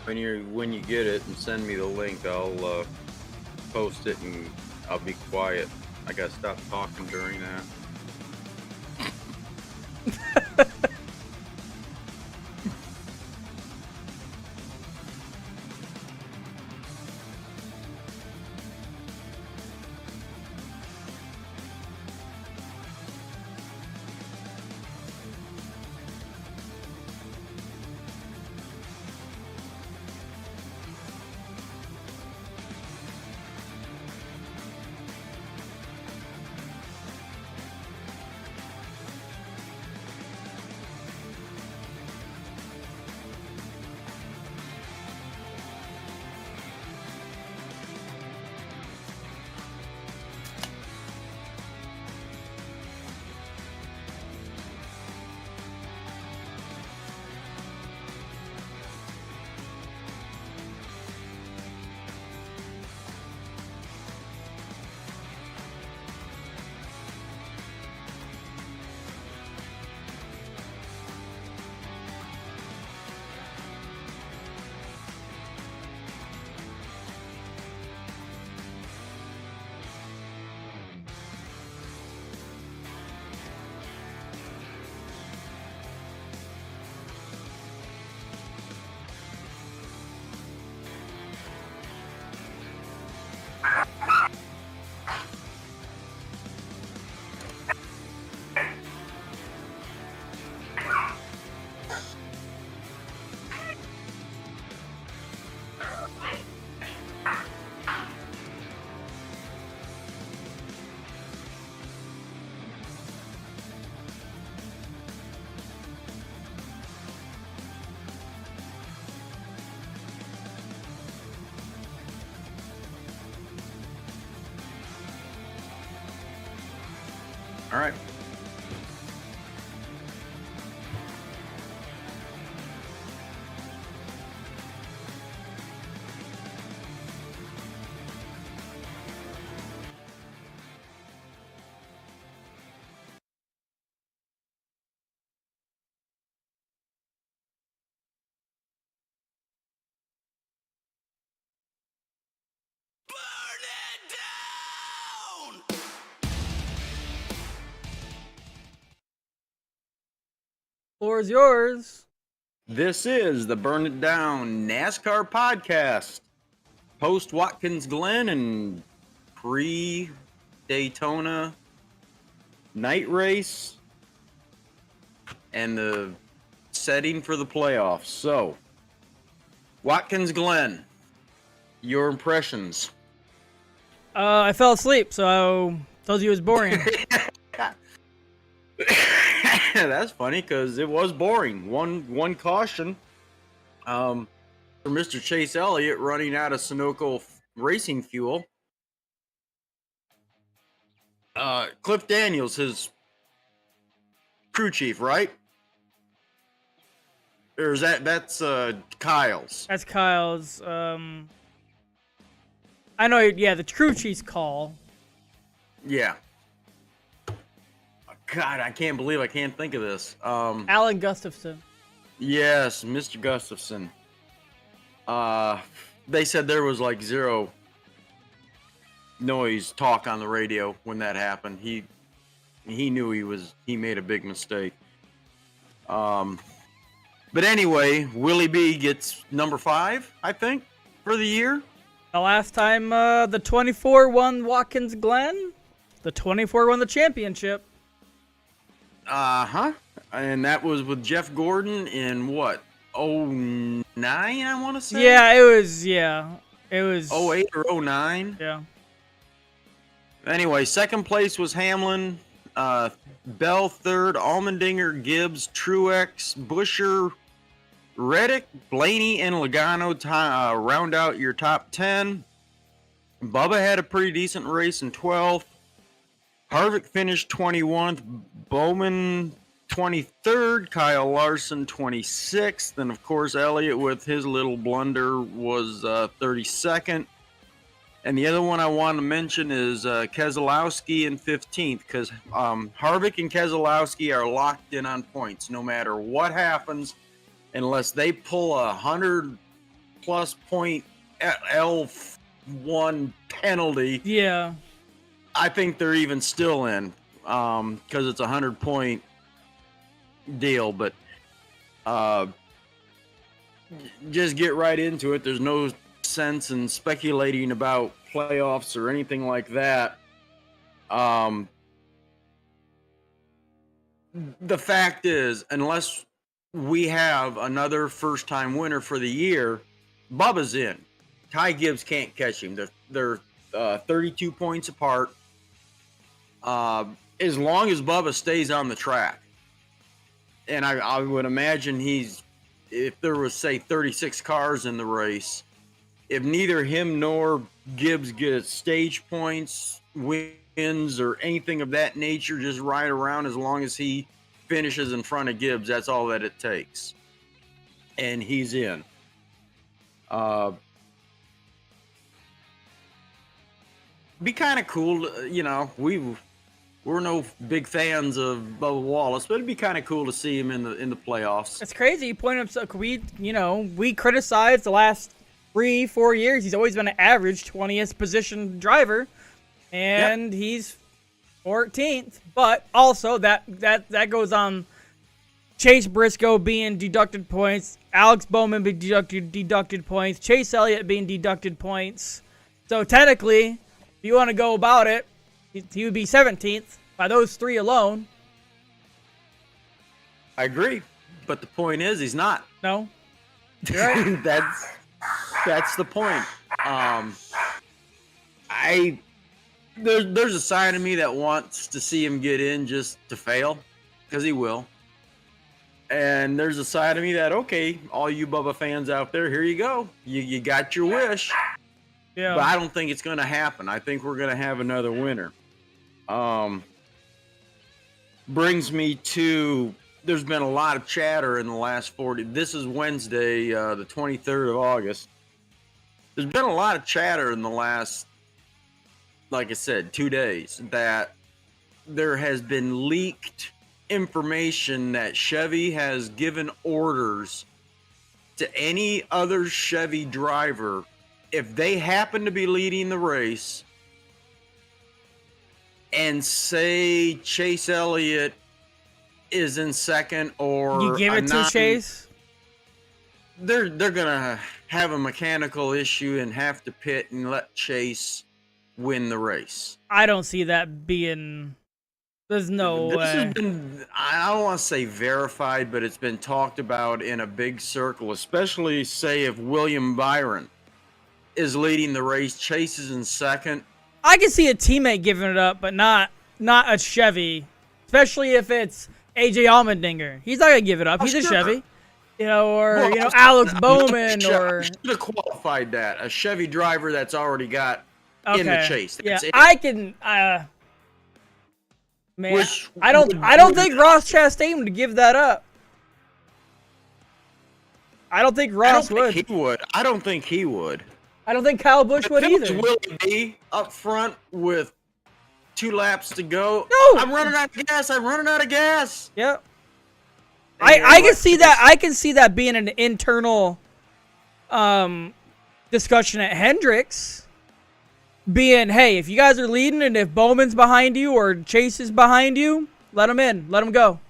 When you get it and send me the link, I'll post it and I'll be quiet. I gotta stop talking during that. All right. Floor is yours. This is the Burn It Down NASCAR podcast. Post Watkins Glen and pre Daytona night race and the setting for the playoffs. So, Watkins Glen, your impressions. I fell asleep, so I told you it was boring. That's funny because it was boring. One caution for Mr. Chase Elliott running out of Sunoco racing fuel. Cliff Daniels, his crew chief, right? Or is that's Kyle's? That's Kyle's. I know. Yeah, the crew chief's call. Yeah. God, I can't believe I can't think of this. Alan Gustafson. Yes, Mr. Gustafson. They said there was like zero noise talk on the radio when that happened. He knew he made a big mistake. But anyway, Willie B gets number 5, I think, for the year. The last time the 24 won Watkins Glen, the 24 won the championship. And that was with Jeff Gordon in what? 09, I want to say? Yeah, it was. 08 or 09? Yeah. Anyway, second place was Hamlin, Bell third, Allmendinger, Gibbs, Truex, Buescher, Reddick, Blaney, and Logano round out your top 10. Bubba had a pretty decent race in 12th. Harvick finished 21st, Bowman 23rd, Kyle Larson 26th, and of course Elliott with his little blunder was 32nd. And the other one I want to mention is Keselowski in 15th, because Harvick and Keselowski are locked in on points no matter what happens, unless they pull a 100 plus point L1 penalty, Yeah. I think they're even still in, because it's a 100-point deal. But just get right into it. There's no sense in speculating about playoffs or anything like that. The fact is, unless we have another first-time winner for the year, Bubba's in. Ty Gibbs can't catch him. They're 32 points apart. As long as Bubba stays on the track, and I would imagine if there was, say, 36 cars in the race, if neither him nor Gibbs get stage points, wins, or anything of that nature, just ride around, as long as he finishes in front of Gibbs, that's all that it takes. And he's in. Be kind of cool, we're no big fans of Bubba Wallace, but it'd be kind of cool to see him in the playoffs. It's crazy. You point up, so we criticized the last 3-4 years. He's always been an average 20th position driver, and he's 14th. But also that goes on Chase Briscoe being deducted points, Alex Bowman being deducted points, Chase Elliott being deducted points. So technically, if you want to go about it, he would be 17th by those three alone. I agree, but the point is, he's not. No, you're right. That's the point. There's a side of me that wants to see him get in just to fail, because he will. And there's a side of me that, okay, all you Bubba fans out there, here you go. You got your wish. Yeah. But I don't think it's going to happen. I think we're going to have another winner. Brings me to, there's been a lot of chatter in the last 40. This is Wednesday, the 23rd of August. There's been a lot of chatter in the last, like I said, 2 days, that there has been leaked information that Chevy has given orders to any other Chevy driver, if they happen to be leading the race, and say Chase Elliott is in second, or You give it to Chase? They're gonna have a mechanical issue and have to pit and let Chase win the race. I don't see that being. There's no This way. has been, I don't want to say verified, but it's been talked about in a big circle, especially, say, if William Byron is leading the race, Chase is in second. I can see a teammate giving it up, but not a Chevy, especially if it's AJ Allmendinger. He's not gonna give it up. He's a Chevy, or Alex Bowman, or I should have qualified that, a Chevy driver that's already got in the chase. Yeah, That's it. I can. Man, I don't think Ross Chastain would give that up. I don't think Ross would. I don't think he would. I don't think Kyle Busch would either. Willie D up front with 2 laps to go. No! I'm running out of gas. I'm running out of gas. Yep. I can see that. I can see that being an internal discussion at Hendricks. Being, hey, if you guys are leading and if Bowman's behind you or Chase is behind you, let them in. Let them go.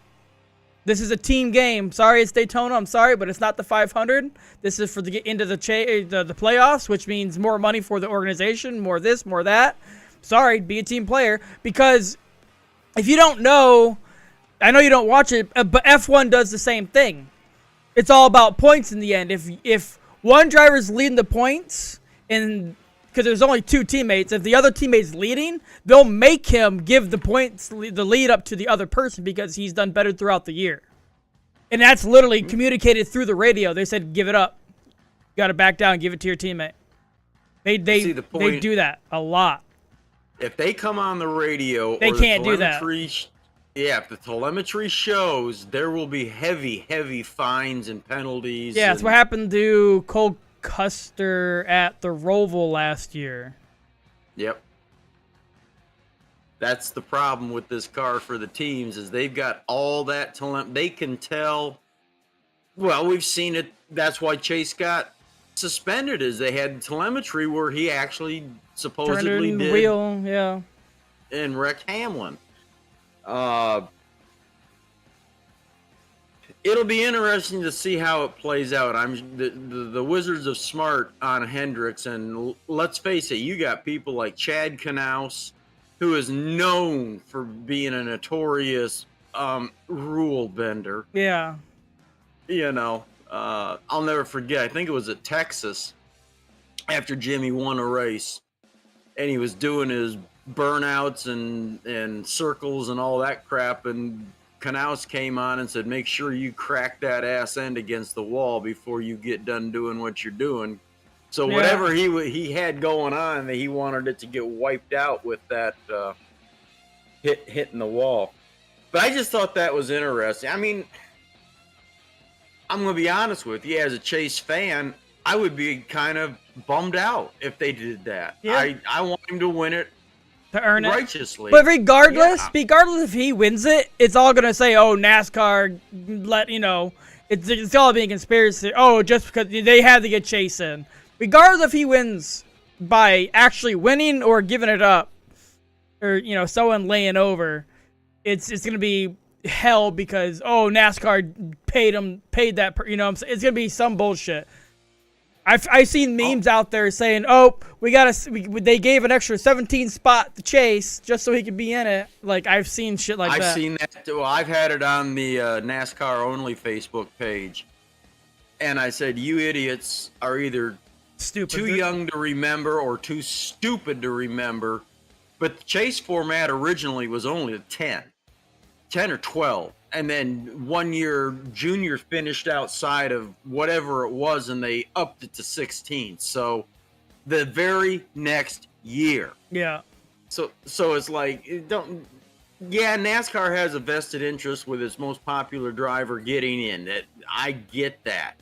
This is a team game. Sorry, it's Daytona. I'm sorry, but it's not the 500. This is for the get into the playoffs, which means more money for the organization, more this, more that. Sorry, be a team player. Because if you don't know, I know you don't watch it, but F1 does the same thing. It's all about points in the end. If one driver's leading the points, and because there's only 2 teammates, if the other teammate's leading, they'll make him give the points, the lead up to the other person because he's done better throughout the year. And that's literally communicated through the radio. They said, give it up. You got to back down and give it to your teammate. They do that a lot. If they come on the radio, they can't do that. Yeah, if the telemetry shows, there will be heavy fines and penalties. Yeah, that's what happened to Cole Custer at the Roval last year. Yep. That's the problem with this car for the teams, is they've got all that talent. They can tell. Well, we've seen it. That's why Chase got suspended is they had telemetry where he actually Turned supposedly in the did wheel, yeah. and wrecked Hamlin. It'll be interesting to see how it plays out. The Wizards of Smart on Hendricks, and let's face it, you got people like Chad Knaus, who is known for being a notorious rule bender. Yeah. You know, I'll never forget. I think it was at Texas after Jimmy won a race, and he was doing his burnouts and circles and all that crap, and Knaus came on and said, make sure you crack that ass end against the wall before you get done doing what you're doing. So whatever he had going on, he wanted it to get wiped out with that hitting the wall. But I just thought that was interesting. I mean, I'm going to be honest with you. As a Chase fan, I would be kind of bummed out if they did that. Yeah. I want him to win it. To earn righteously. It. But regardless if he wins it, it's all gonna say, "Oh, NASCAR, it's all being conspiracy. Oh, just because they had to get Chase in." Regardless if he wins by actually winning or giving it up, or someone laying over, it's gonna be hell because NASCAR paid that. It's gonna be some bullshit. I've seen memes out there saying, they gave an extra 17 spot to Chase just so he could be in it. Like, I've seen shit like that. I've seen that too. I've had it on the NASCAR only Facebook page. And I said, you idiots are either too young to remember or too stupid to remember. But the Chase format originally was only a 10 or 12. And then 1 year Junior finished outside of whatever it was, and they upped it to 16. So the very next year. Yeah. So it's like, NASCAR has a vested interest with its most popular driver getting in. I get that.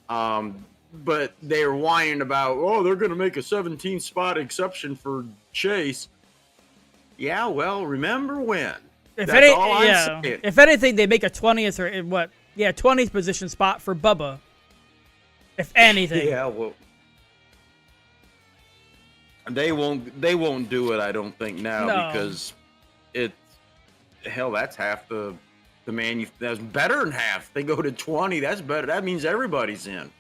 But they're whining about, they're going to make a 17 spot exception for Chase. Yeah, well, remember when? If anything, they make a 20th or 20th position spot for Bubba. If anything. Yeah, well, they won't do it, I don't think now, because that's half the that's better than half. They go to 20, that's better. That means everybody's in.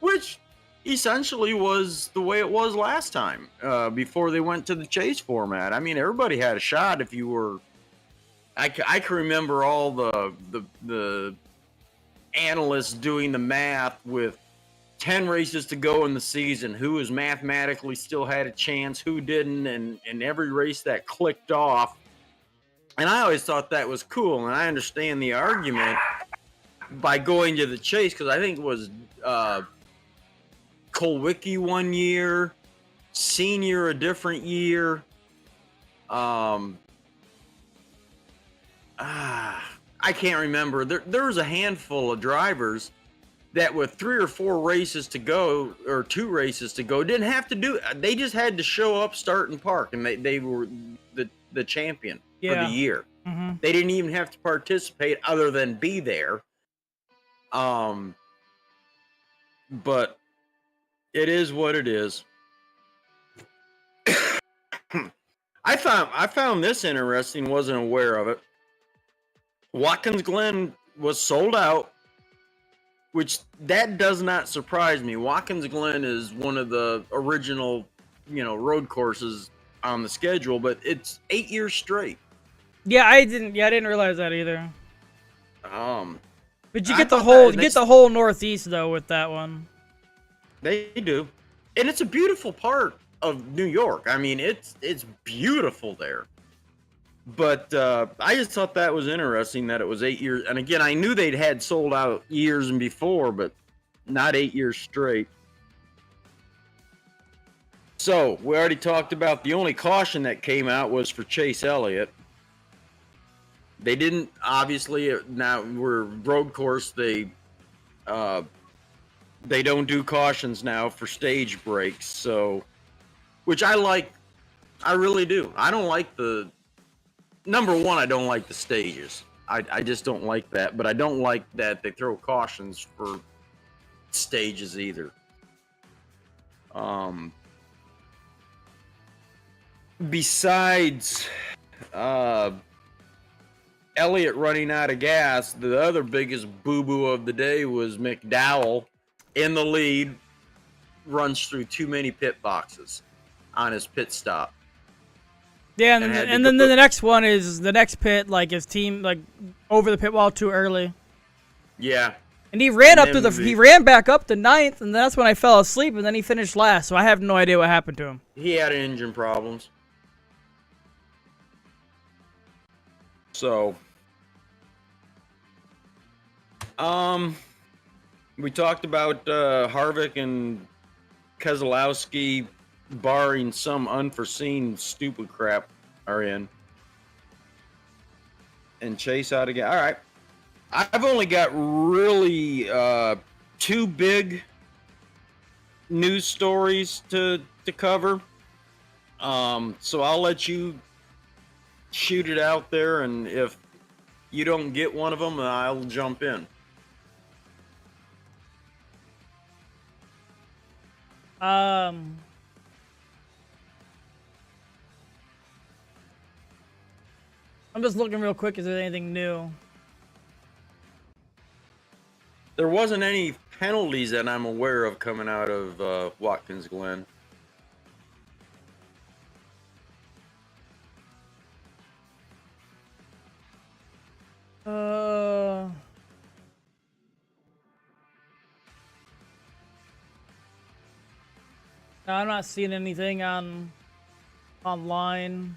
Which essentially was the way it was last time, before they went to the Chase format. I mean, everybody had a shot if you were. I can remember all the analysts doing the math with 10 races to go in the season, who was mathematically still had a chance, who didn't, and every race that clicked off. And I always thought that was cool, and I understand the argument by going to the Chase, because I think it was Kulwicki 1 year, Senior a different year. I can't remember. There was a handful of drivers that with 3 or 4 races to go, or 2 races to go, didn't have to do it. They just had to show up, start, and park, and they were the champion for the year. Mm-hmm. They didn't even have to participate other than be there. But it is what it is. I found this interesting. Wasn't aware of it. Watkins Glen was sold out, which that does not surprise me. Watkins Glen is one of the original, road courses on the schedule, but it's 8 years straight. Yeah, I didn't realize that either. But you get the whole Northeast though with that one. They do, and it's a beautiful part of New York. I mean, it's beautiful there. But I just thought that was interesting that it was 8 years. And again, I knew they'd had sold out years and before, but not 8 years straight. So we already talked about the only caution that came out was for Chase Elliott. They didn't, obviously, now we're road course. They don't do cautions now for stage breaks. So, which I like. I really do. I don't like number one, I don't like the stages. I just don't like that. But I don't like that they throw cautions for stages either. Besides Elliott running out of gas, the other biggest boo-boo of the day was McDowell in the lead, runs through too many pit boxes on his pit stop. Yeah, and then the next one is the next pit, like his team, like over the pit wall too early. Yeah. And he ran he ran back up to 9th, and that's when I fell asleep, and then he finished last, so I have no idea what happened to him. He had engine problems. So, we talked about Harvick and Keselowski, barring some unforeseen stupid crap, are in. And Chase out again. All right. I've only got really 2 big news stories to cover. So I'll let you shoot it out there, and if you don't get one of them, I'll jump in. I'm just looking real quick. Is there anything new? There wasn't any penalties that I'm aware of coming out of Watkins Glen. No, I'm not seeing anything online.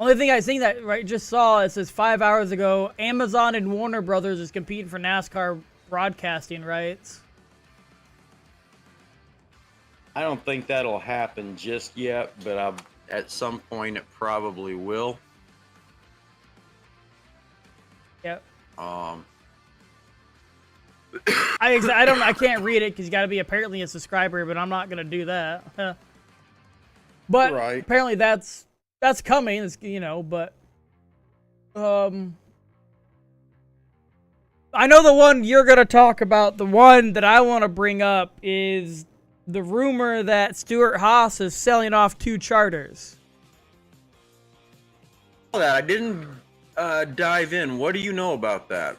Only thing I think that just saw, it says 5 hours ago, Amazon and Warner Brothers is competing for NASCAR broadcasting rights. I don't think that'll happen just yet, but at some point it probably will. Yep. I can't read it because you got to be apparently a subscriber, but I'm not gonna do that. But right. Apparently that's coming. It's, but I know the one you're gonna talk about. The one that I want to bring up is the rumor that Stewart Haas is selling off 2 charters. I didn't dive in. What do you know about that?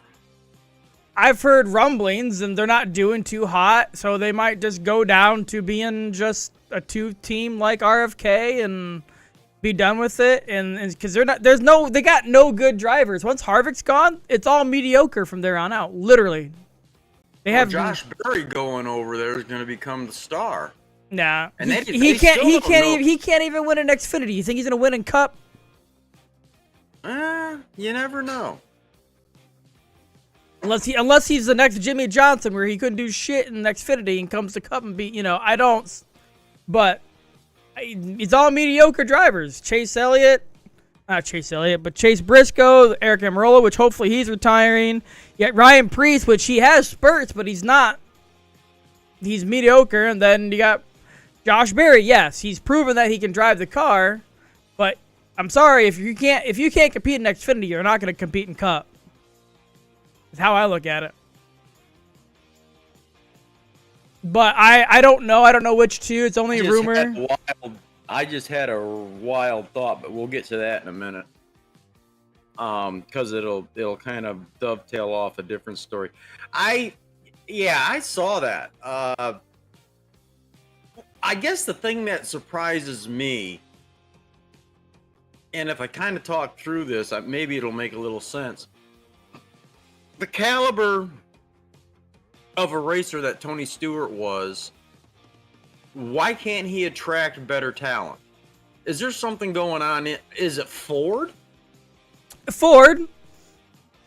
I've heard rumblings, and they're not doing too hot, so they might just go down to being just a 2-team like RFK and be done with it. And because they got no good drivers. Once Harvick's gone, it's all mediocre from there on out. Literally, they have Josh Berry going over there is going to become the star. Nah, and he can't even win an Xfinity. You think he's going to win in Cup? You never know. Unless he's the next Jimmy Johnson, where he couldn't do shit in Xfinity and comes to Cup and beat. I don't. But it's all mediocre drivers. Chase Briscoe, Eric Almirola, which hopefully he's retiring. Yet Ryan Preece, which he has spurts, but he's not. He's mediocre. And then you got Josh Berry. Yes, he's proven that he can drive the car, but I'm sorry, if you can't compete in Xfinity, you're not going to compete in Cup. That's how I look at it. But I don't know. I don't know which 2. It's only a rumor. I just had a wild thought, but we'll get to that in a minute. Because it'll kind of dovetail off a different story. I saw that. I guess the thing that surprises me, and if I kind of talk through this, maybe it'll make a little sense. The caliber of a racer that Tony Stewart was, why can't he attract better talent? Is there something going on? Is it Ford?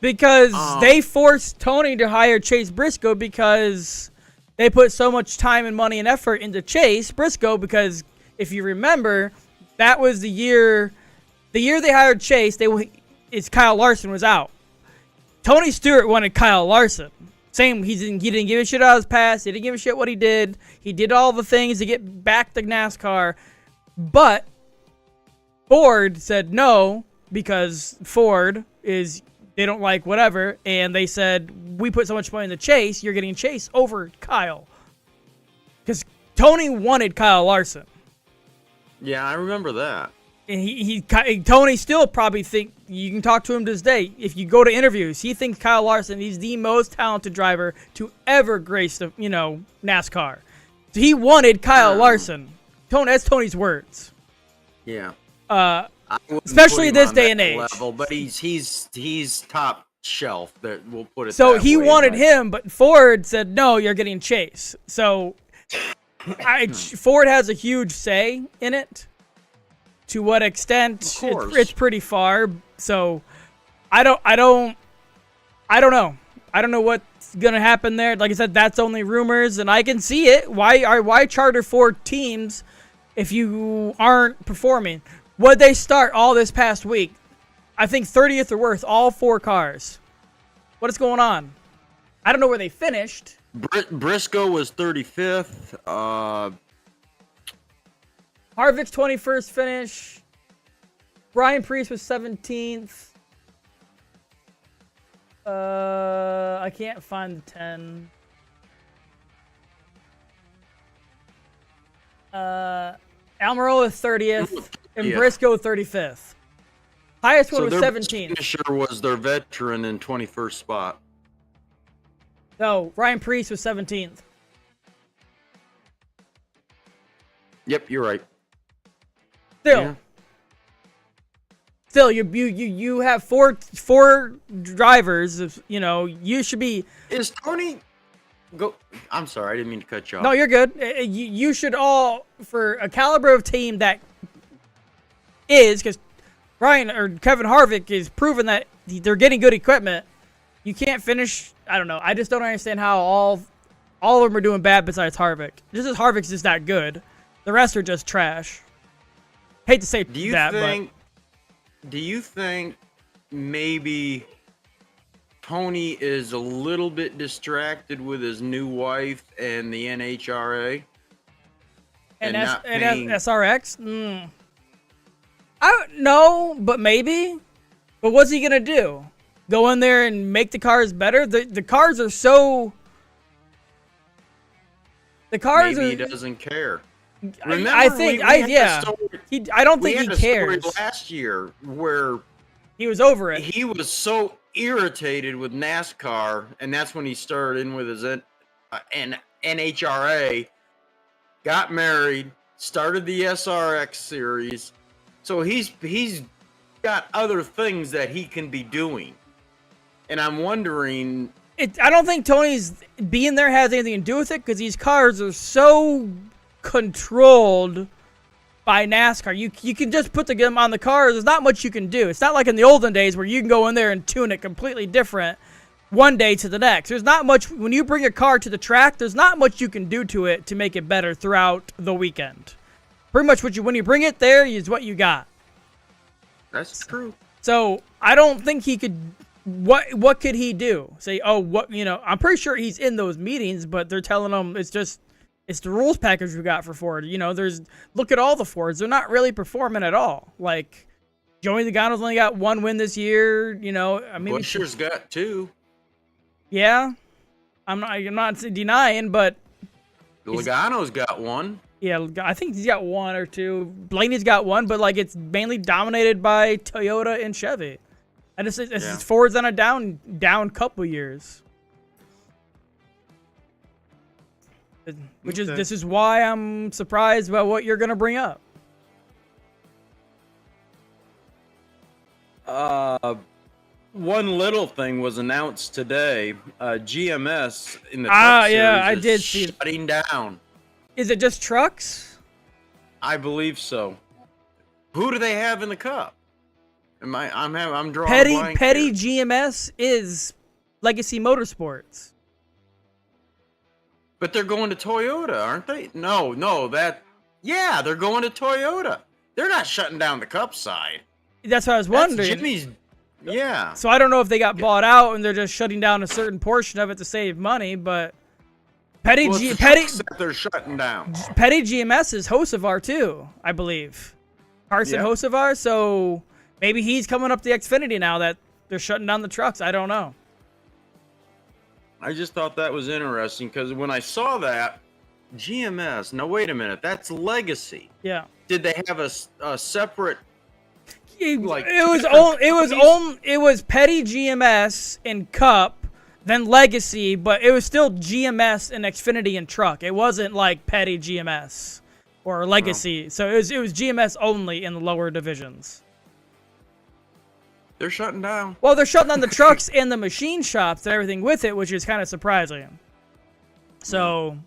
Because they forced Tony to hire Chase Briscoe because they put so much time and money and effort into Chase Briscoe. Because if you remember, that was the year they hired Chase. Kyle Larson was out. Tony Stewart wanted Kyle Larson. Same, he didn't give a shit out of his past. He didn't give a shit what he did. He did all the things to get back to NASCAR. But Ford said no, because Ford they don't like whatever. And they said, we put so much money into Chase, you're getting Chase over Kyle. Because Tony wanted Kyle Larson. Yeah, I remember that. And Tony still probably think, you can talk to him to this day, if you go to interviews, he thinks Kyle Larson is the most talented driver to ever grace the, NASCAR. So he wanted Kyle Larson. That's Tony's words. Yeah. Especially this day and age. Level, but he's top shelf. That we'll put it. So that he way, wanted right? him, but Ford said no. You're getting Chase. So Ford has a huge say in it. To what extent? It's pretty far. So I don't know. I don't know what's gonna happen there. Like I said, that's only rumors, and I can see it. Why charter 4 teams if you aren't performing? What'd they start all this past week? I think 30th or worse, all 4 cars. What is going on? I don't know where they finished. Briscoe was 35th. Harvick's 21st finish. Brian Priest was 17th. I can't find the 10. Almirola 30th and Briscoe 35th. Highest one was 17th. Finisher was their veteran in 21st spot. No, Ryan Priest was 17th. Yep, you're right. Still, you have four drivers. You should be. Is Tony? Go. I'm sorry, I didn't mean to cut you off. No, you're good. You should all, for a caliber of team that is, because Brian or Kevin Harvick is proven that they're getting good equipment. You can't finish. I don't know. I just don't understand how all of them are doing bad besides Harvick. Just as Harvick's just that good. The rest are just trash. Hate to say Do you think maybe Tony is a little bit distracted with his new wife and the NHRA? And SRX? I don't know, but maybe. But what's he going to do? Go in there and make the cars better? The cars are so... Maybe he doesn't care. Remember, I don't think he cares. Last year, where he was over it. He was so irritated with NASCAR, and that's when he started in with his NHRA. Got married, started the SRX series, so he's got other things that he can be doing, and I'm wondering. I don't think Tony's being there has anything to do with it because these cars are so controlled by NASCAR. You can just put them on the cars. There's not much you can do. It's not like in the olden days where you can go in there and tune it completely different one day to the next. There's not much when you bring a car to the track. There's not much you can do to it to make it better throughout the weekend. Pretty much when you bring it there is what you got. That's true. So I don't think he could. What could he do? Say, I'm pretty sure he's in those meetings, but they're telling him it's the rules package we got for Ford. Look at all the Fords. They're not really performing at all. Like, Joey Logano's only got 1 win this year. Buscher's got 2. Yeah. I'm not denying, but Logano's got 1. Yeah, I think he's got 1 or 2. Blaney's got 1, but it's mainly dominated by Toyota and Chevy. And it's Ford's on a down couple years. This is why I'm surprised about what you're gonna bring up. One little thing was announced today. GMS in the truck series I did see shutting down. Is it just trucks? I believe so. Who do they have in the Cup? I'm drawing Petty a blank Petty here. GMS is Legacy Motorsports. But they're going to Toyota, aren't they? No, they're going to Toyota. They're not shutting down the Cup side. That's what I was wondering. Jimmy's, yeah. So I don't know if they got bought out and they're just shutting down a certain portion of it to save money, but Petty they're shutting down. Petty GMS is Hocevar too, I believe. Carson Hocevar, so maybe he's coming up the Xfinity now that they're shutting down the trucks. I don't know. I just thought that was interesting because when I saw that, GMS. Now wait a minute. That's Legacy. Yeah. Did they have a separate? Like it was Petty GMS and Cup, then Legacy, but it was still GMS and Xfinity and Truck. It wasn't like Petty GMS or Legacy. So it was GMS only in the lower divisions. They're shutting down. Well, they're shutting down the trucks and the machine shops and everything with it, which is kind of surprising. So,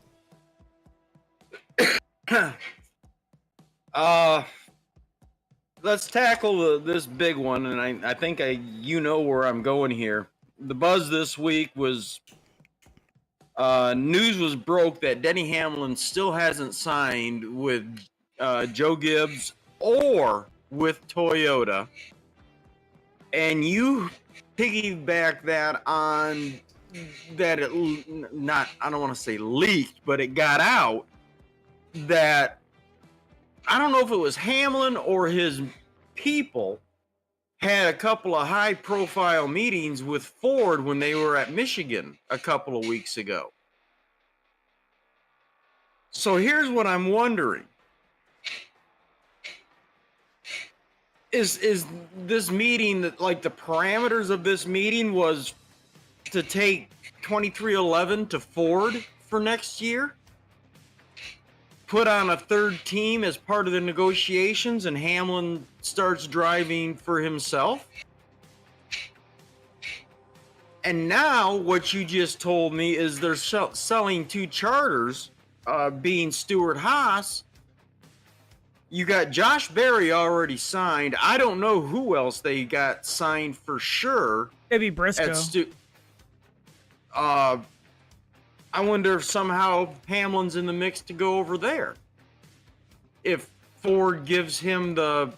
let's tackle this big one, and I think you know where I'm going here. The buzz this week was news was broke that Denny Hamlin still hasn't signed with Joe Gibbs or with Toyota. And you piggyback that on that I don't want to say leaked, but it got out that I don't know if it was Hamlin or his people had a couple of high profile meetings with Ford when they were at Michigan a couple of weeks ago. So here's what I'm wondering. Is this meeting that, like, the parameters of this meeting was to take 2311 to Ford for next year? Put on a third team as part of the negotiations, and Hamlin starts driving for himself? And now what you just told me is they're selling 2 charters, being Stewart Haas. You got Josh Berry already signed. I don't know who else they got signed for sure. Maybe Briscoe. I wonder if somehow Hamlin's in the mix to go over there. If Ford gives him the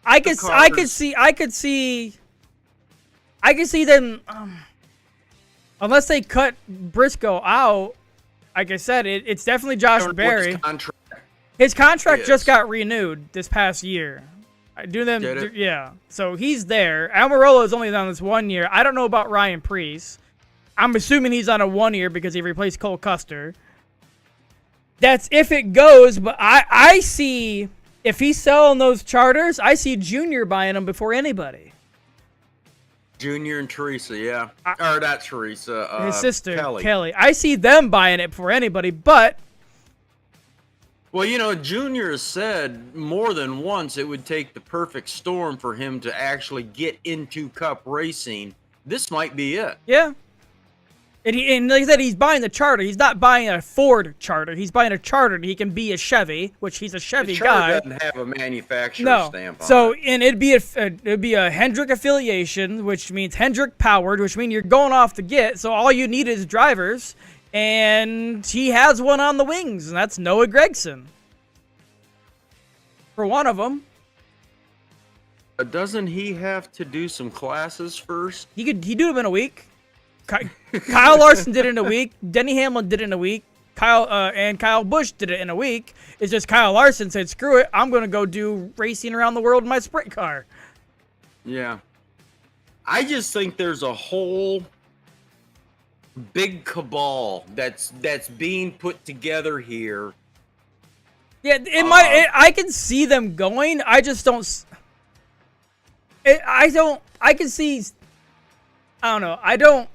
I could see them unless they cut Briscoe out. Like I said, it's definitely Josh Berry. His contract just got renewed this past year. Yeah. So he's there. Almirola is only on this 1 year. I don't know about Ryan Preece. I'm assuming he's on a 1 year because he replaced Cole Custer. That's if it goes, but I see, if he's selling those charters, I see Junior buying them before anybody. Junior and Teresa, yeah. Or not Teresa. His sister, Kelly. I see them buying it before anybody, but... Well, you know, Junior said more than once it would take the perfect storm for him to actually get into Cup racing. This might be it. Yeah. And like I said, he's buying the charter. He's not buying a Ford charter. He's buying a charter and he can be a Chevy, which he's a Chevy guy. Doesn't have a manufacturer stamp on so, it. And it'd be a Hendrick affiliation, which means Hendrick powered, which means you're going off the get. So all you need is drivers. And he has one on the wings, and that's Noah Gragson. For one of them. But doesn't he have to do some classes first? He'd do them in a week. Kyle Larson did it in a week. Denny Hamlin did it in a week. Kyle Busch did it in a week. It's just Kyle Larson said, screw it, I'm going to go do racing around the world in my sprint car. Yeah. I just think there's a whole big cabal that's being put together here. Yeah, I can see them going. I just don't. I can see. I don't know. I don't.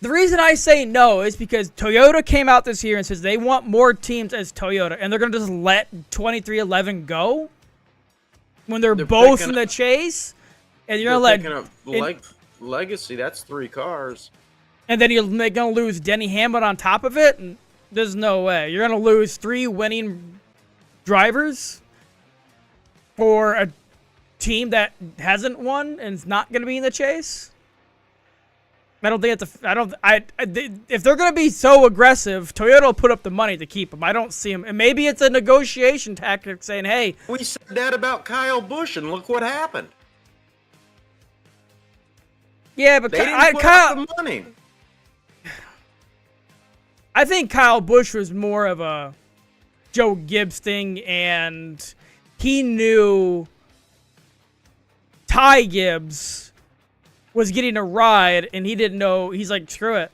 The reason I say no is because Toyota came out this year and says they want more teams as Toyota, and they're gonna just let 2311 go when they're both in the chase, and you're gonna let Legacy. That's 3 cars. And then you're going to lose Denny Hamlin on top of it? And there's no way. You're going to lose 3 winning drivers for a team that hasn't won and is not going to be in the chase? I don't think it's if they're going to be so aggressive, Toyota will put up the money to keep them. I don't see them. And maybe it's a negotiation tactic saying, hey. We said that about Kyle Busch, and look what happened. Yeah, but they didn't put up the money. I think Kyle Busch was more of a Joe Gibbs thing, and he knew Ty Gibbs was getting a ride, and he didn't know. He's like, screw it.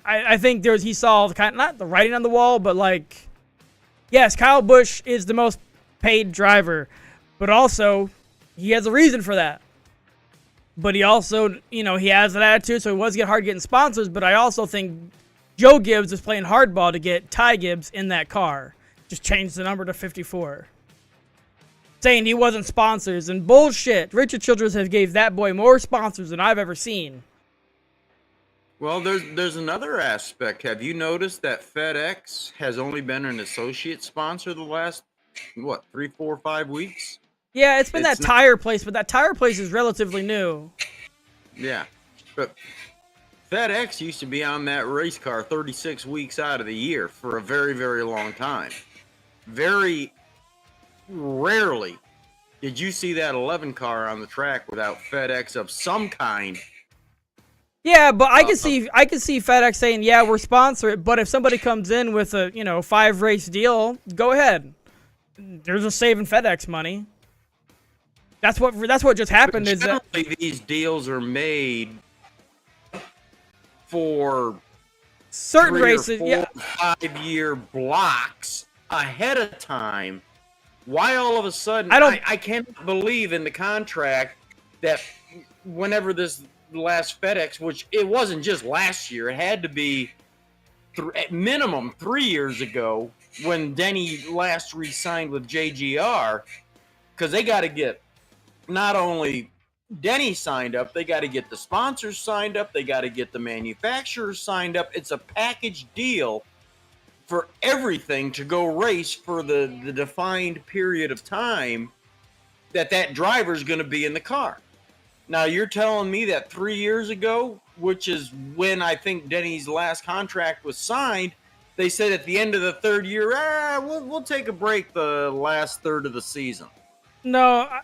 I think he saw kind of, not the writing on the wall, but like, yes, Kyle Busch is the most paid driver, but also he has a reason for that. But he also, he has an attitude, so it was hard getting sponsors. But I also think Joe Gibbs was playing hardball to get Ty Gibbs in that car. Just changed the number to 54. Saying he wasn't sponsors and bullshit. Richard Childress has gave that boy more sponsors than I've ever seen. Well, there's another aspect. Have you noticed that FedEx has only been an associate sponsor the last, 3, 4, 5 weeks? Yeah, it's been that tire place, but that tire place is relatively new. Yeah, but FedEx used to be on that race car 36 weeks out of the year for a very, very long time. Very rarely did you see that 11 car on the track without FedEx of some kind. Yeah, but I can see FedEx saying, yeah, we're sponsored, but if somebody comes in with a 5-race deal, go ahead. There's a saving FedEx money. That's what just happened. Is that these deals are made for certain 3 races, or 4, 5-year blocks ahead of time. Why all of a sudden? I can't believe in the contract that whenever this last FedEx, which it wasn't just last year, it had to be at minimum 3 years ago when Denny last re-signed with JGR, because they got to get not only Denny signed up, they got to get the sponsors signed up, they got to get the manufacturers signed up. It's a package deal for everything to go race for the defined period of time that driver's going to be in the car. Now, you're telling me that 3 years ago, which is when I think Denny's last contract was signed, they said at the end of the 3rd year, we'll take a break the last third of the season. No, I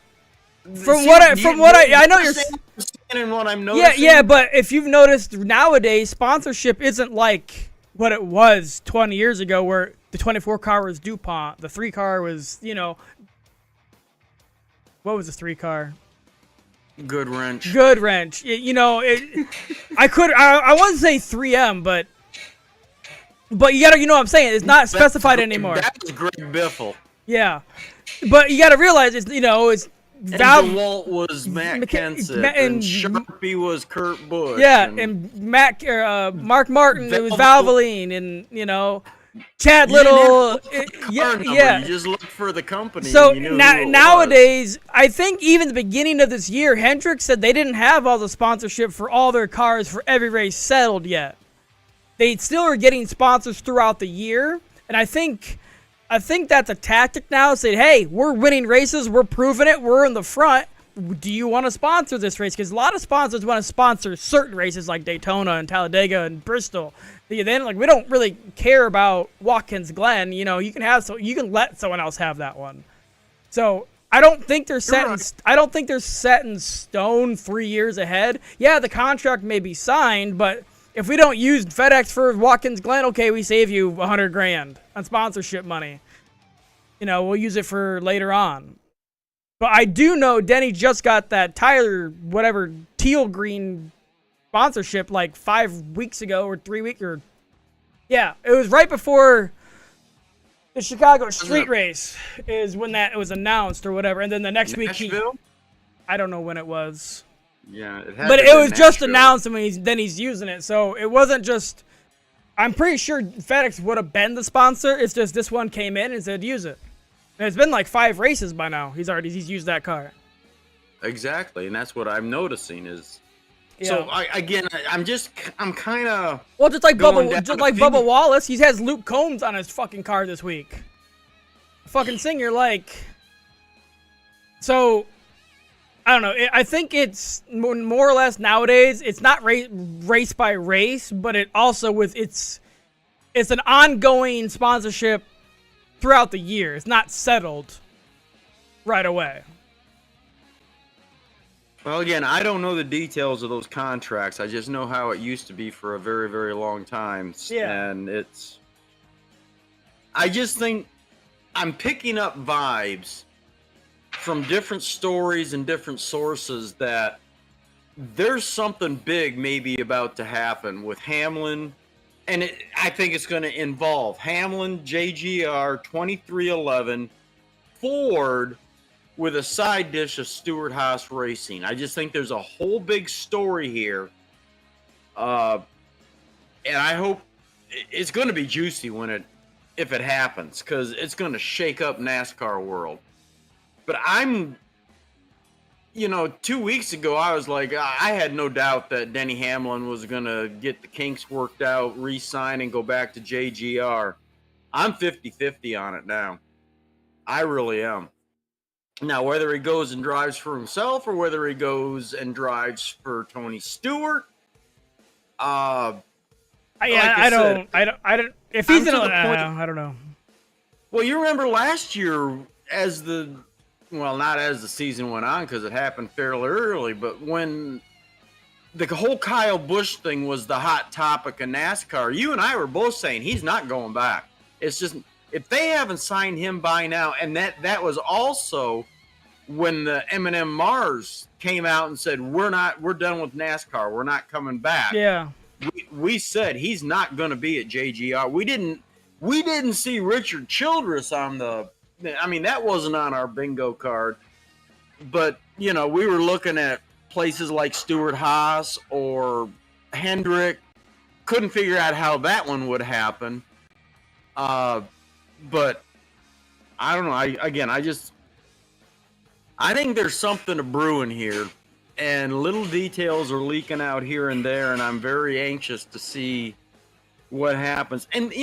know you're saying what I'm noticing. Yeah, but if you've noticed nowadays, sponsorship isn't like what it was 20 years ago, where the 24 car was DuPont, the 3 car was, what was the 3 car? Good wrench. I wouldn't say 3M, but you gotta, what I'm saying. It's not specified anymore. That was Greg Biffle. Yeah, but you gotta realize it's DeWalt was Matt Kenseth, and Sharpie was Kurt Busch. Yeah, and Mark Martin, it was Valvoline, and Chad Little. You just look for the company. So nowadays, I think even the beginning of this year, Hendrick said they didn't have all the sponsorship for all their cars for every race settled yet. They still are getting sponsors throughout the year, and I think that's a tactic now. Say, hey, we're winning races, we're proving it, we're in the front. Do you want to sponsor this race? Because a lot of sponsors want to sponsor certain races like Daytona and Talladega and Bristol. Then, we don't really care about Watkins Glen. You can let someone else have that one. So I don't think they're set. I don't think they're set in stone 3 years ahead. Yeah, the contract may be signed, but if we don't use FedEx for Watkins Glen, okay, we save you $100,000 on sponsorship money. We'll use it for later on. But I do know Denny just got that Tyler, teal green sponsorship like 5 weeks ago or 3 weeks it was right before the Chicago street race is when that was announced or whatever. And then the next week I don't know when it was. Yeah, but it was just announced and he's using it. So it wasn't just, I'm pretty sure FedEx would have been the sponsor. It's just this one came in and said use it. And it's been like 5 races by now. He's used that car. Exactly, and that's what I'm noticing is. Yeah. So I'm kind of. Well, just like Bubba Wallace, he has Luke Combs on his fucking car this week. Fucking singer, so. I don't know. I think it's more or less nowadays. It's not race by race, but it also it's an ongoing sponsorship throughout the year. It's not settled right away. Well, again, I don't know the details of those contracts. I just know how it used to be for a very, very long time. Yeah. And I just think I'm picking up vibes from different stories and different sources that there's something big maybe about to happen with Hamlin I think it's going to involve Hamlin, JGR, 2311, Ford, with a side dish of Stewart-Haas Racing. I just think there's a whole big story here. And I hope it's going to be juicy if it happens, because it's going to shake up NASCAR world. But 2 weeks ago, I was like, I had no doubt that Denny Hamlin was going to get the kinks worked out, re-sign, and go back to JGR. I'm 50-50 on it now. I really am. Now, whether he goes and drives for himself or whether he goes and drives for Tony Stewart, I don't. If he's in, I don't know. Well, you remember last year, not as the season went on, because it happened fairly early, but when the whole Kyle Busch thing was the hot topic in NASCAR, you and I were both saying he's not going back. It's just, if they haven't signed him by now, and that was also when the M&M Mars came out and said, we're done with NASCAR, we're not coming back. Yeah. We said he's not going to be at JGR. We didn't see Richard Childress that wasn't on our bingo card. But, we were looking at places like Stewart-Haas or Hendrick. Couldn't figure out how that one would happen. But I don't know. I think there's something brewing here, and little details are leaking out here and there, and I'm very anxious to see what happens. And,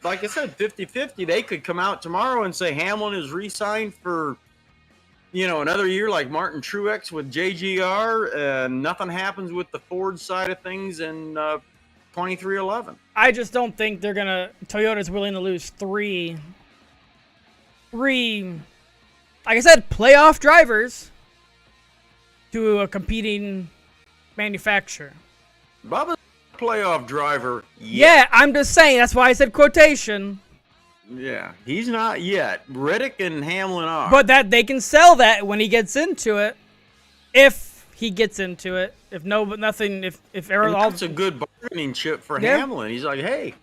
like I said, 50-50, they could come out tomorrow and say Hamlin is re-signed for, another year like Martin Truex with JGR, and nothing happens with the Ford side of things in 2311. I just don't think Toyota's willing to lose three, like I said, playoff drivers to a competing manufacturer. Bubba's a playoff driver yet. Yeah, I'm just saying. That's why I said quotation. Yeah, he's not yet. Reddick and Hamlin are. But that they can sell that when he gets into it. If he gets into it. If that's a good bargaining chip for Hamlin. He's like, hey,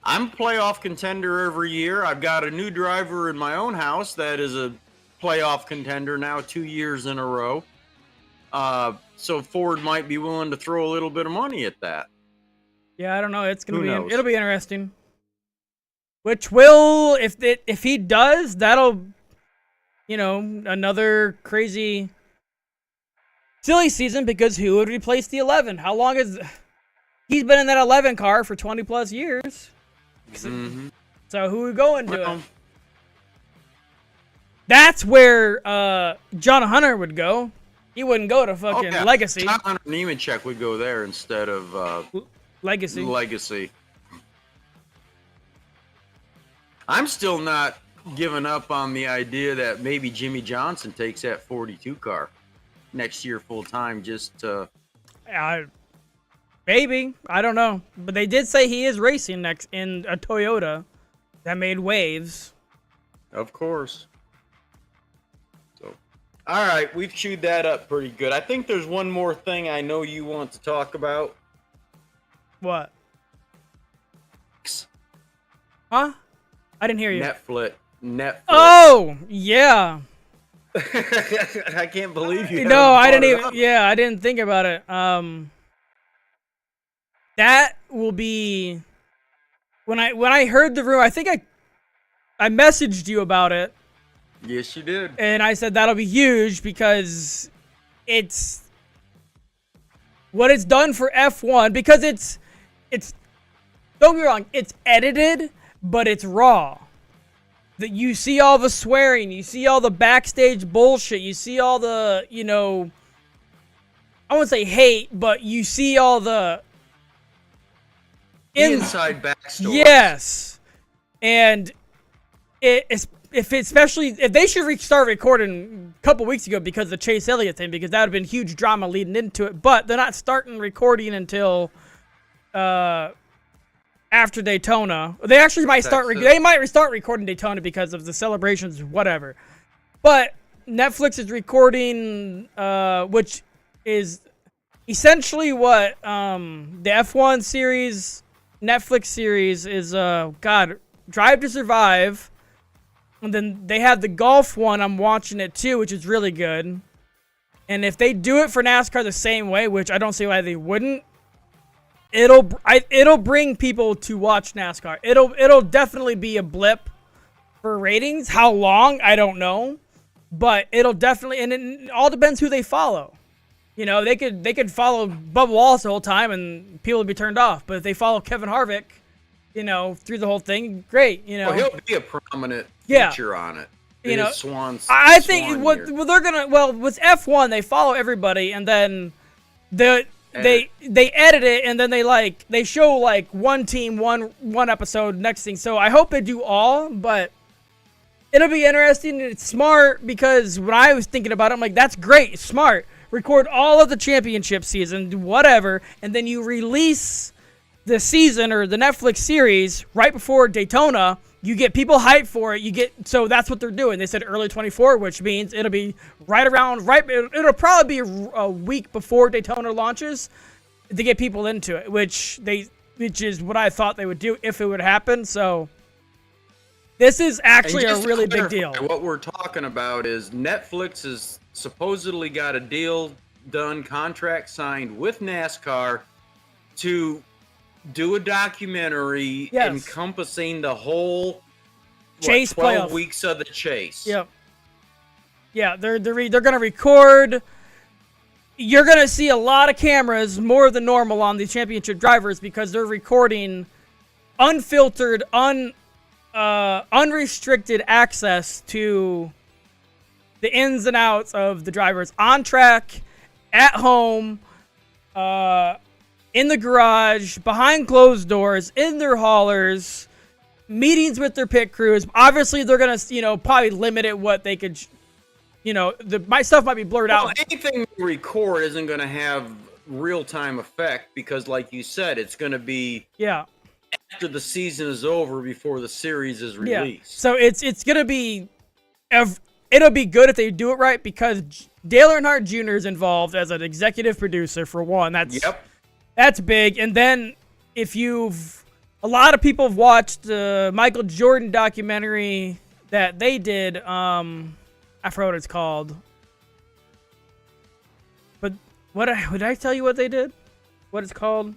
I'm a playoff contender every year. I've got a new driver in my own house that is a playoff contender now 2 years in a row. So Ford might be willing to throw a little bit of money at that. Yeah, I don't know. It'll be interesting. Which will, if he does, that'll, another crazy, silly season, because who would replace the 11? How long he's been in that 11 car for 20 plus years? Mm-hmm. So who would go into it? That's where John Hunter would go. He wouldn't go to fucking Legacy. John Hunter Nemechek would go there instead of Legacy. I'm still not giving up on the idea that maybe Jimmy Johnson takes that 42 car next year full time just to... Maybe. I don't know. But they did say he is racing next in a Toyota that made waves. Of course. So, all right. We've chewed that up pretty good. I think there's one more thing I know you want to talk about. What? Huh? I didn't hear you. Netflix. Oh, yeah. I can't believe you. No, I didn't even. Yeah, I didn't think about it. That will be when I heard the rumor. I think I messaged you about it. Yes, you did. And I said that'll be huge because it's what it's done for F1, because it's don't get me wrong, it's edited, but it's raw. That you see all the swearing, you see all the backstage bullshit, you see all the, I wouldn't say hate, but you see all the inside backstory. Yes. And especially if they should start recording a couple weeks ago because of the Chase Elliott thing, because that would have been huge drama leading into it. But they're not starting recording until after Daytona. They actually might they might restart recording Daytona because of the celebrations, whatever. But Netflix is recording, which is essentially what the F1 series Netflix series is Drive to Survive, and then they have the golf one. I'm watching it too, which is really good. And if they do it for NASCAR the same way, which I don't see why they wouldn't, it'll bring people to watch NASCAR. It'll definitely be a blip for ratings. How long, I don't know, but it'll definitely, and it all depends who they follow. You know, they could follow Bubba Wallace the whole time and people would be turned off. But if they follow Kevin Harvick, you know, through the whole thing, great. You know, well, he'll be a prominent feature on it. You know, I think what they're gonna, well, with F1 they follow everybody, and then they edit it, and then they show like one team one episode next thing. So I hope they do all, but it'll be interesting and it's smart, because when I was thinking about it, I'm like, that's great, it's smart. Record all of the championship season, whatever, and then you release the season or the Netflix series right before Daytona. You get people hyped for it. So that's what they're doing. They said early 24, which means it'll be it'll probably be a week before Daytona launches to get people into it, which is what I thought they would do if it would happen. So this is actually a really big deal. What we're talking about is Netflix has supposedly got a deal done, contract signed with NASCAR to do a documentary encompassing the whole chase 12 playoff. Weeks of the chase. Yep. Yeah, they're gonna record. You're gonna see a lot of cameras, more than normal, on the championship drivers, because they're recording unfiltered, unrestricted access to the ins and outs of the drivers on track, at home, in the garage, behind closed doors, in their haulers, meetings with their pit crews. Obviously, they're going to, probably limit it what they could, my stuff might be blurred out. Anything we record isn't going to have real-time effect because, like you said, it's going to be after the season is over before the series is released. Yeah. So it's going to be, it'll be good if they do it right, because Dale Earnhardt Jr. is involved as an executive producer, for one. That's big. And then a lot of people have watched the Michael Jordan documentary that they did. I forgot what it's called. But would I tell you what they did? What it's called?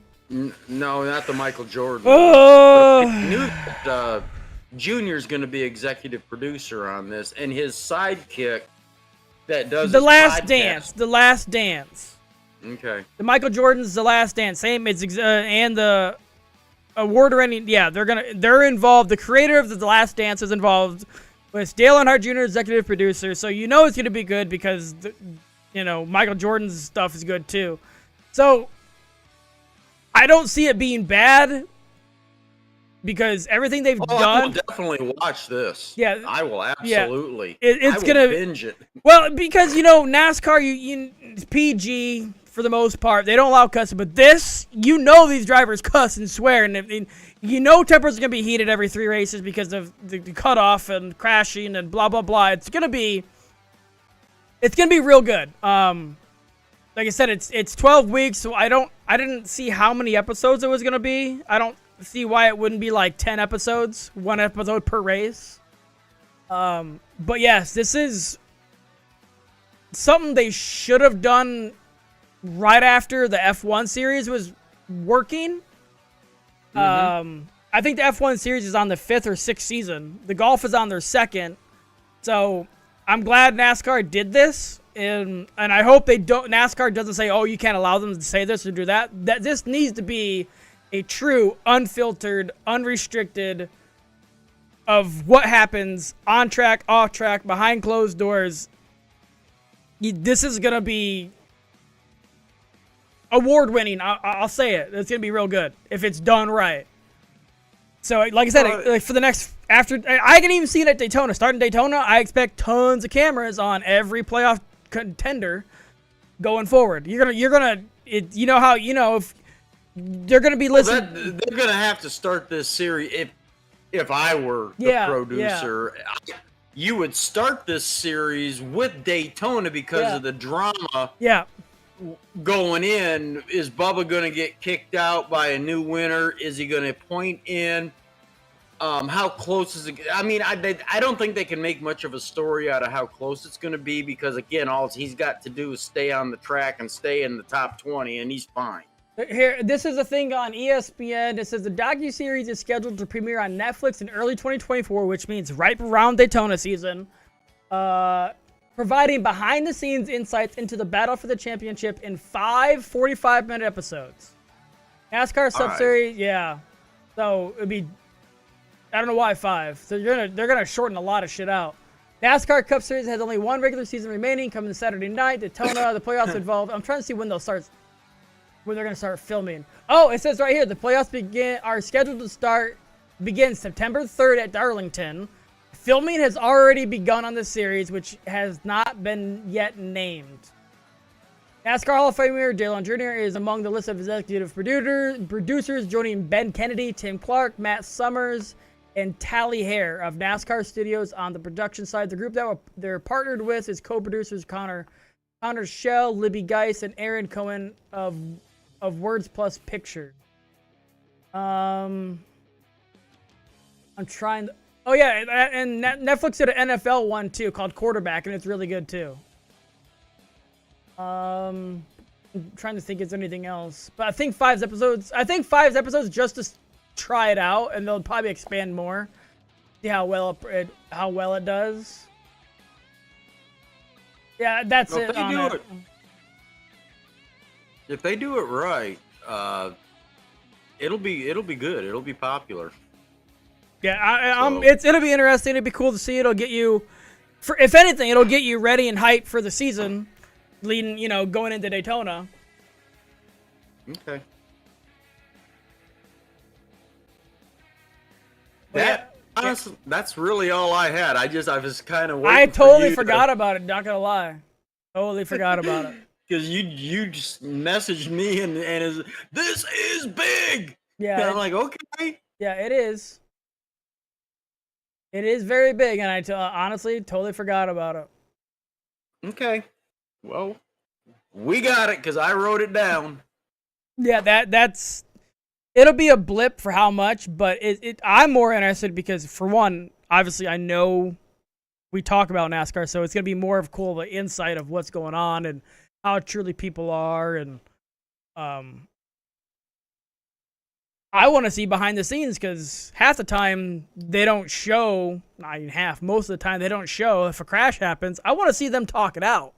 No, not the Michael Jordan. Oh! I knew that Junior's going to be executive producer on this, and his sidekick that does The his Last podcast. Dance. The Last Dance. Okay. The Michael Jordan's The Last Dance. Same. It's and the award-winning. Yeah, they're involved. The creator of The Last Dance is involved with Dale Earnhardt Jr., executive producer. So it's going to be good because Michael Jordan's stuff is good too. So I don't see it being bad, because everything they've done. I will definitely watch this. Yeah, I will absolutely. It's gonna binge it. Well, because NASCAR, it's PG for the most part. They don't allow cussing, but this, these drivers cuss and swear, and tempers are gonna be heated every 3 races because of the cutoff and crashing and blah blah blah. It's gonna be real good. Like I said, it's 12 weeks, so I didn't see how many episodes it was gonna be. I don't see why it wouldn't be like 10 episodes, 1 episode per race. But yes, this is something they should have done right after the F1 series was working. Mm-hmm. I think the F1 series is on the 5th or 6th season. The golf is on their 2nd. So I'm glad NASCAR did this. And I hope NASCAR doesn't say, oh, you can't allow them to say this or do that. That this needs to be a true, unfiltered, unrestricted of what happens on track, off track, behind closed doors. This is going to be award-winning. I'll say it. It's going to be real good if it's done right. So, like I said, for the next, I can even see it at Daytona. Starting Daytona, I expect tons of cameras on every playoff contender going forward. If they're going to be listening. They're going to have to start this series. If I were the producer, you would start this series with Daytona because of the drama going in, is Bubba going to get kicked out by a new winner? Is he going to point in? How close is it? I mean, I don't think they can make much of a story out of how close it's going to be because, again, all he's got to do is stay on the track and stay in the top 20, and he's fine. Here, this is a thing on ESPN. It says the docuseries is scheduled to premiere on Netflix in early 2024, which means right around Daytona season. Providing behind-the-scenes insights into the battle for the championship in 5 45-minute episodes. NASCAR Sub-Series, yeah. So it'd be, I don't know why 5. So they're gonna shorten a lot of shit out. NASCAR Cup Series has only one regular season remaining, coming to Saturday night. Daytona, the playoffs involved. I'm trying to see when they're gonna start filming. Oh, it says right here the playoffs are scheduled to begin September 3rd at Darlington. Filming has already begun on the series, which has not been yet named. NASCAR Hall of Famer Dale Jr. is among the list of executive producers, joining Ben Kennedy, Tim Clark, Matt Summers, and Tally Hare of NASCAR Studios on the production side. The group that they're partnered with is co-producers Connor Schell, Libby Geis, and Aaron Cohen of Words Plus Pictures. I'm trying to... Oh, yeah, and Netflix did an NFL one, too, called Quarterback, and it's really good, too. I'm trying to think if there's anything else. But I think 5 episodes just to try it out, and they'll probably expand more. See how well it does. Yeah, that's it. If they do it right, it'll be good. It'll be popular. Yeah, it'll be interesting. It'll be cool to see. It'll get you, if anything, it'll get you ready and hyped for the season, going into Daytona. Okay. Honestly, that's really all I had. I was kind of waiting. I totally forgot about it. Not gonna lie, totally forgot about it. Because you just messaged me and this is big. Yeah. And I'm like, okay. Yeah, it is. It is very big, and I honestly totally forgot about it. Okay. Well, we got it because I wrote it down. Yeah, that's... It'll be a blip for how much, but I'm more interested because, for one, obviously I know we talk about NASCAR, so it's going to be more of the insight of what's going on and how truly people are, and I want to see behind the scenes because half the time they don't show, not even half, most of the time they don't show if a crash happens. I want to see them talk it out.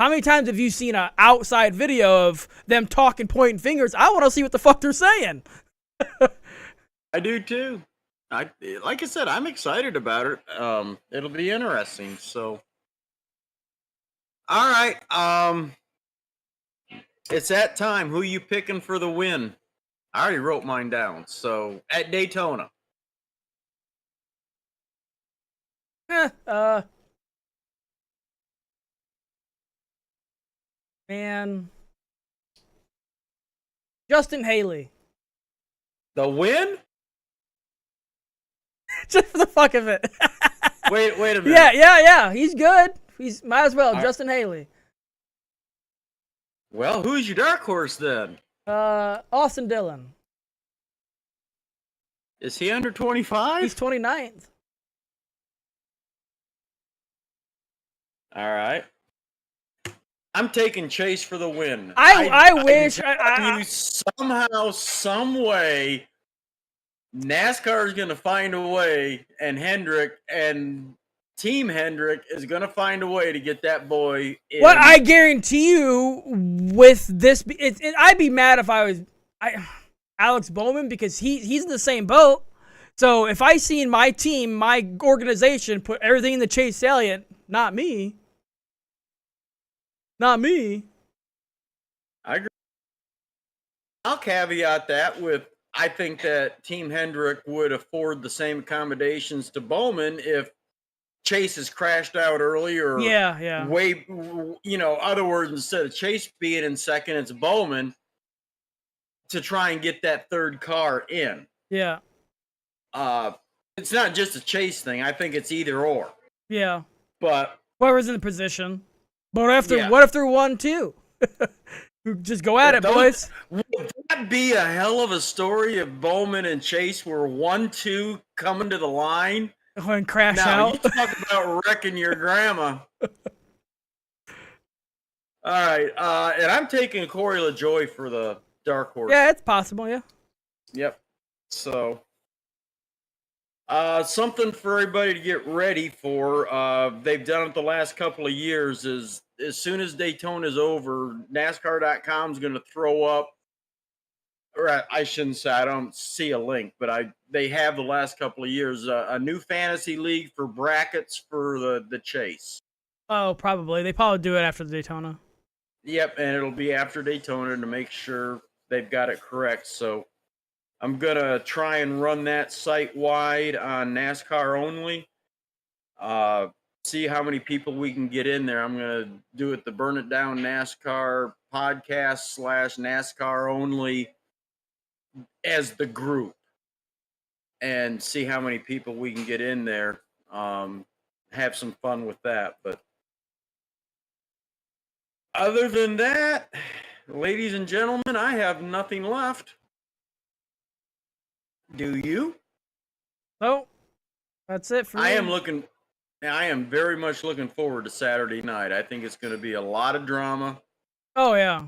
How many times have you seen an outside video of them talking, pointing fingers? I want to see what the fuck they're saying. I do too. Like I said, I'm excited about it. It'll be interesting. So, all right. It's that time. Who you picking for the win? I already wrote mine down. So at Daytona. Man. Justin Haley. The win? Just for the fuck of it. Wait a minute. Yeah. He's good. He's might as well. Justin Haley. Well, who's your dark horse then? Austin Dillon. Is he under 25? He's 29th. All right. I'm taking Chase for the win. I wish somehow, some way, NASCAR is going to find a way, and Hendrick and Team Hendrick is going to find a way to get that boy in. What I guarantee you with this, I'd be mad if I was Alex Bowman because he's in the same boat. So if I seen my team, my organization put everything in the Chase Elliott, not me. Not me. I agree. I'll caveat that with I think that Team Hendrick would afford the same accommodations to Bowman if Chase has crashed out early or way, other words, instead of Chase being in second, it's Bowman to try and get that third car in. Yeah. It's not just a Chase thing. I think it's either or. Yeah. But whoever's in the position. But what if they're 1-2? Just go at it, boys. Would that be a hell of a story if Bowman and Chase were 1-2 coming to the line? Go and crash Now, out. you talk about wrecking your grandma. All right, and I'm taking Corey LaJoie for the dark horse. Yeah, it's possible, yeah. Yep. So, something for everybody to get ready for. They've done it the last couple of years. Is as soon as Daytona is over, NASCAR.com is going to throw up. Or I shouldn't say I don't see a link, but they have the last couple of years a new fantasy league for brackets for the chase. Oh, probably. They probably do it after the Daytona. Yep, and it'll be after Daytona to make sure they've got it correct. So I'm gonna try and run that site wide on NASCAR only. See how many people we can get in there. I'm gonna do it the Burn It Down NASCAR podcast / NASCAR only as the group, and see how many people we can get in there. Have some fun with that. But other than that, ladies and gentlemen, I have nothing left. Do you? Oh, that's it for me. I am very much looking forward to Saturday night. I think it's going to be a lot of drama. Oh, yeah.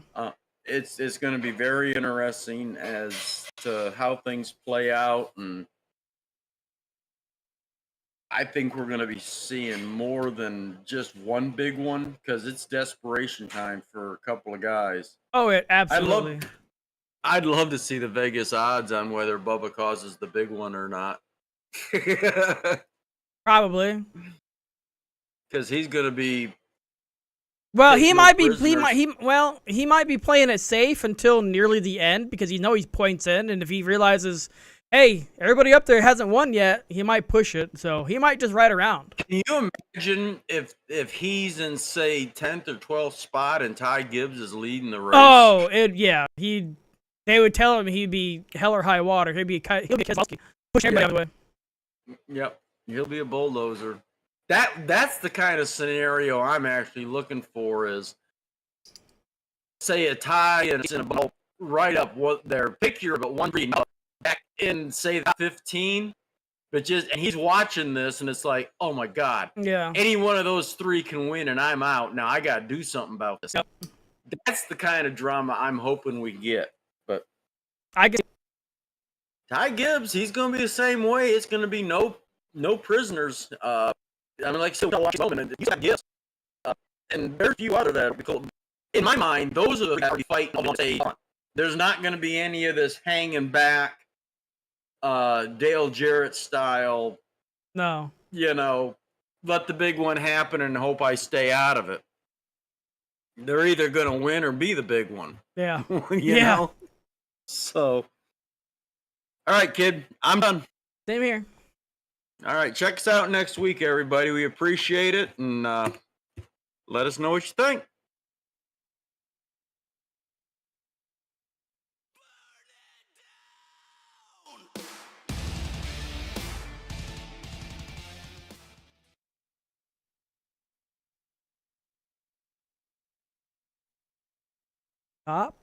It's going to be very interesting as to how things play out, and I think we're going to be seeing more than just one big one because it's desperation time for a couple of guys. Oh, it absolutely. I'd love to see the Vegas odds on whether Bubba causes the big one or not. Probably. Because he's going to be. Well, he might be playing it safe until nearly the end because he's points in, and if he realizes, hey, everybody up there hasn't won yet, he might push it. So he might just ride around. Can you imagine if he's in, say, 10th or 12th spot and Ty Gibbs is leading the race? Oh, they would tell him he'd be hell or high water. He'll be Keselowski, push everybody out of the way. Yep, he'll be a bulldozer. That's the kind of scenario I'm actually looking for. Is say a tie and it's in a ball right up what their picture, but one green back in say the 15, but and he's watching this and it's like, oh my god, yeah, any one of those three can win and I'm out. Now I got to do something about this. Yep. That's the kind of drama I'm hoping we get. But I guess Ty Gibbs, he's going to be the same way. It's going to be no prisoners. I mean, like I said, watch Bowman, and he's got gifts. And there's a few other that are cool. In my mind, those are the guys who fight on stage. There's not going to be any of this hanging back, Dale Jarrett style. No. Let the big one happen and hope I stay out of it. They're either going to win or be the big one. Yeah. you know? So, all right, kid, I'm done. Same here. All right, check us out next week, everybody. We appreciate it, and let us know what you think. Stop.